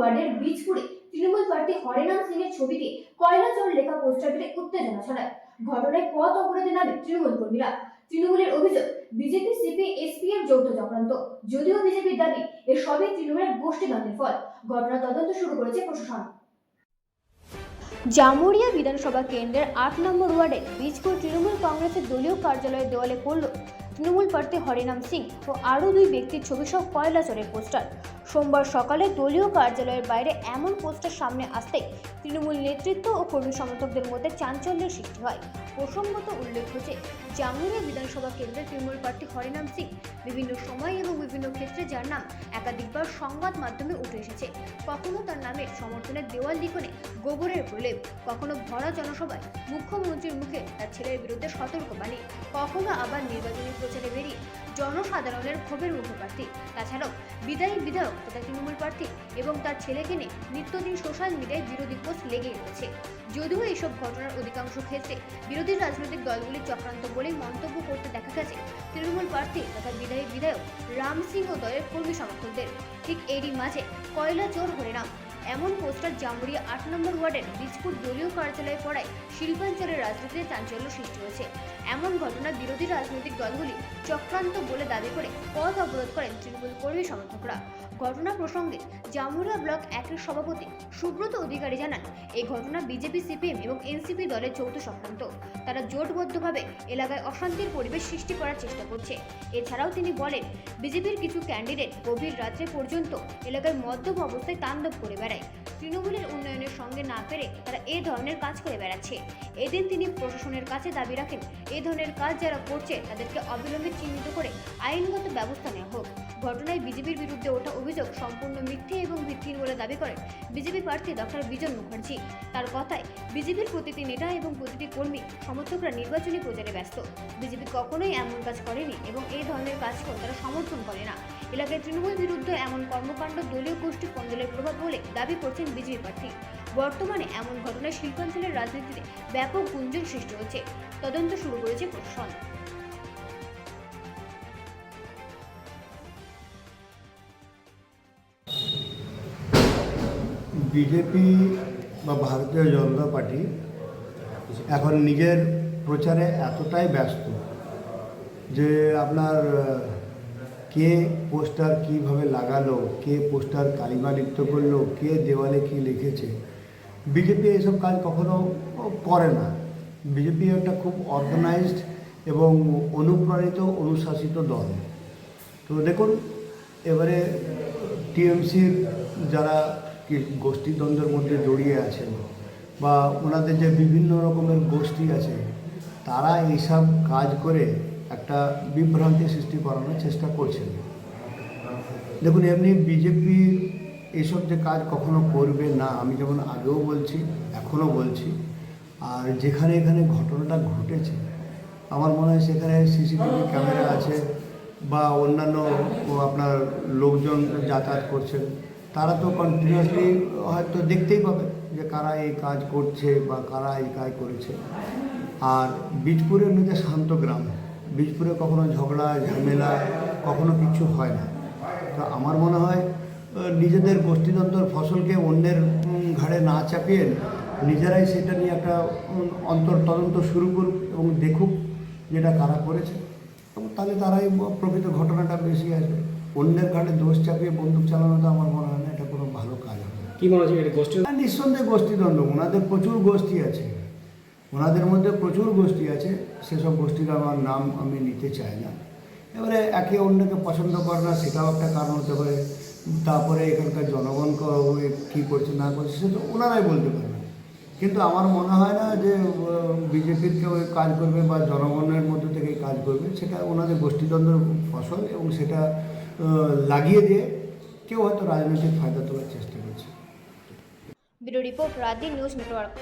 ওয়ার্ডের বীজপুরে তৃণমূল প্রার্থী হরেনাম সিং এর ছবি দিয়ে কয়লা চোর লেখা পোস্টার পেতে উত্তেজনা ছড়ায়। ঘটনায় পথ অবরোধে নামে তৃণমূল কর্মীরা। তৃণমূলের অভিযোগ, বিজেপি, সিপি, এসপিএম যৌথ চক্রান্ত। যদিও বিজেপির দাবি এর সবই তৃণমূলের গোষ্ঠীদ্বন্দ্বের ফল। ঘটনা তদন্ত শুরু করেছে প্রশাসন। জামুরিয়া বিধানসভা কেন্দ্রের ৮ নম্বর ওয়ার্ডের বীজপুর তৃণমূল কংগ্রেসের দলীয় কার্যালয়ের দেওয়ালে পড়ল তৃণমূল প্রার্থী হরেনাম সিং ও আরও 2 ব্যক্তির ছবি সহ কয়লা চোরের পোস্টার। সোমবার সকালে দলীয় কার্যালয়ের বাইরে এমন পোস্টার সামনে আসতেই তৃণমূল নেতৃত্ব ও কর্মী সমর্থকদের মধ্যে চাঞ্চল্যের সৃষ্টি হয়। প্রসঙ্গত উল্লেখ্য যে জামুরিয়া বিধানসভা কেন্দ্রের তৃণমূল প্রার্থী হরেনাম সিং বিভিন্ন সময় এবং বিভিন্ন ক্ষেত্রে যার নাম একাধিকবার সংবাদ মাধ্যমে উঠে এসেছে। কখনো তার নামের সমর্থনের দেওয়াল লিখনে গোবরের প্রলেপ, কখনো ভরা জনসভায় মুখ্যমন্ত্রীর মুখে তার ছেলের বিরুদ্ধে সতর্কবাণী, কখনো আবার নির্বাচনী প্রচারে বেরিয়ে জনসাধারণের ক্ষোভের মুখপাত্রী। তাছাড়াও বিদায়ী বিধায়ক তথা তৃণমূল প্রার্থী এবং তার ছেলেকে নিয়ে নিত্যদিন সোশ্যাল মিডিয়ায় বিরোধী পোস্ট লেগেই রয়েছে। যদিও এইসব ঘটনার অধিকাংশ ক্ষেত্রে বিরোধী রাজনৈতিক দলগুলির চক্রান্ত বলেই মন্তব্য করতে দেখা গেছে তৃণমূল প্রার্থী তথা বিদায়ী বিধায়ক রাম সিং ও দলের কর্মী সমর্থকদের। ঠিক এরই মাঝে কয়লা চোর হরেনাম এমন পোস্টার জামুরিয়া ৮ নম্বর ওয়ার্ডের বীজপুর দলীয় কার্যালয়ে পড়ায় শিল্পাঞ্চলের রাজনীতিতে চাঞ্চল্য সৃষ্টি হয়েছে। এমন ঘটনা বিরোধী রাজনৈতিক দলগুলি চক্রান্ত বলে দাবি করে পথ অবরোধ করেন তৃণমূল কর্মী সমর্থকরা। ঘটনা প্রসঙ্গে জামুরিয়া ব্লক ১-এর সভাপতি সুব্রত অধিকারী জানান, এই ঘটনা বিজেপি, সিপিএম এবং এনসিপি দলের যৌথ চক্রান্ত। তারা জোটবদ্ধভাবে এলাকায় অশান্তির পরিবেশ সৃষ্টি করার চেষ্টা করছে। এছাড়াও তিনি বলেন, বিজেপির কিছু ক্যান্ডিডেট গভীর রাত্রে পর্যন্ত এলাকায় মদ্যপ অবস্থায় তাণ্ডব করে বেড়ায়। তৃণমূলের উন্নয়নের সঙ্গে না পেরে তারা এই ধরনের কাজ করে বেড়াচ্ছে। এদিন তিনি প্রশাসনের কাছে দাবি রাখেন, এই ধরনের কাজ যারা করছে তাদেরকে অবিলম্বে চিহ্নিত করে আইনগত ব্যবস্থা নেওয়া হোক। ঘটনায় বিজেপির বিরুদ্ধে ওঠা অভিযোগ সম্পূর্ণ মিথ্যে এবং ভিত্তিহীন বলে দাবি করেন বিজেপি প্রার্থী ডক্টর বিজন মুখার্জি। তার কথায়, বিজেপির প্রতিটি নেতা এবং প্রতিটি কর্মী সমর্থকরা নির্বাচনী প্রচারে ব্যস্ত। বিজেপি কখনোই এমন কাজ করেনি এবং এই ধরনের কাজকে তারা সমর্থন করে না। এলাকায় তৃণমূল বিরুদ্ধে এমন কর্মকাণ্ড দলীয় গোষ্ঠী কোন্দলের প্রভাব বলে দাবি করছেন বিজেপি প্রার্থী। বর্তমানে এমন ঘটনায় শিল্পাঞ্চলের রাজনীতিতে ব্যাপক গুঞ্জন সৃষ্টি হচ্ছে। তদন্ত শুরু করেছে প্রশাসন। বিজেপি বা ভারতীয় জনতা পার্টি এখন নিজের প্রচারে এতটাই ব্যস্ত যে আপনার কে পোস্টার কীভাবে লাগালো, কে পোস্টার কালিমালিপ্ত করলো, কে দেওয়ালে কী লিখেছে, বিজেপি এসব কাজ কখনো করে না। বিজেপি একটা খুব অর্গানাইজড এবং অনুপ্রাণিত, অনুশাসিত দল। তো দেখুন, এবারে টিএমসির যারা গোষ্ঠীদ্বন্দ্বের মধ্যে জড়িয়ে আছেন বা ওনাদের যে বিভিন্ন রকমের গোষ্ঠী আছে, তারা এইসব কাজ করে একটা বিভ্রান্তি সৃষ্টি করানোর চেষ্টা করছেন। দেখুন, এমনি বিজেপি এইসব যে কাজ কখনো করবে না, আমি যেমন আগেও বলছি, এখনও বলছি। আর যেখানে এখানে ঘটনাটা ঘটেছে, আমার মনে হয় সেখানে সিসিটিভি ক্যামেরা আছে বা অন্যান্য আপনার লোকজন যাতায়াত করছেন, তারা তো কন্টিনিউয়াসলি হয়তো দেখতেই পাবে যে কারা এই কাজ করছে বা কারা এই কাজ করেছে। আর বীজপুর এমনিতে শান্ত গ্রাম, বীজপুরে কখনো ঝগড়া ঝামেলা কখনো কিছু হয় না। তো আমার মনে হয় নিজেদের গোষ্ঠীদ্বন্দ্বের ফসলকে অন্যের ঘাড়ে না চাপিয়ে নিজেরাই সেটা নিয়ে একটা তদন্ত শুরু করুক এবং দেখুক যেটা কারা করেছে, এবং তাহলে তারাই প্রকৃত ঘটনাটা বেশি আসবে। অন্যের ঘাড়ে দোষ চাপিয়ে বন্দুক চালানোটা আমার মনে হয় না এটা কোনো ভালো কাজ হবে। কী মনে হচ্ছে এটা গোষ্ঠী? নিঃসন্দেহে গোষ্ঠীদ্বন্দ্ব, ওনাদের প্রচুর গোষ্ঠী আছে, ওনাদের মধ্যে প্রচুর গোষ্ঠী আছে। সেসব গোষ্ঠীর আমার নাম আমি নিতে চাই না। এবারে একে অন্যকে পছন্দ করে না, সেটাও একটা কারণ হতে পারে। তারপরে এখানকার জনগণ কী করছে না করছে সেটা ওনারাই বলতে পারবে। কিন্তু আমার মনে হয় না যে বিজেপির কেউ কাজ করবে বা জনগণের মধ্যে থেকে কাজ করবে। সেটা ওনাদের গোষ্ঠীদ্বন্দ্বের ফসল এবং সেটা লাগিয়ে দিয়ে কেউ হয়তো রাজনৈতিক ফায়দা তোলার চেষ্টা করছে। Bureau report, Rajdeep news network.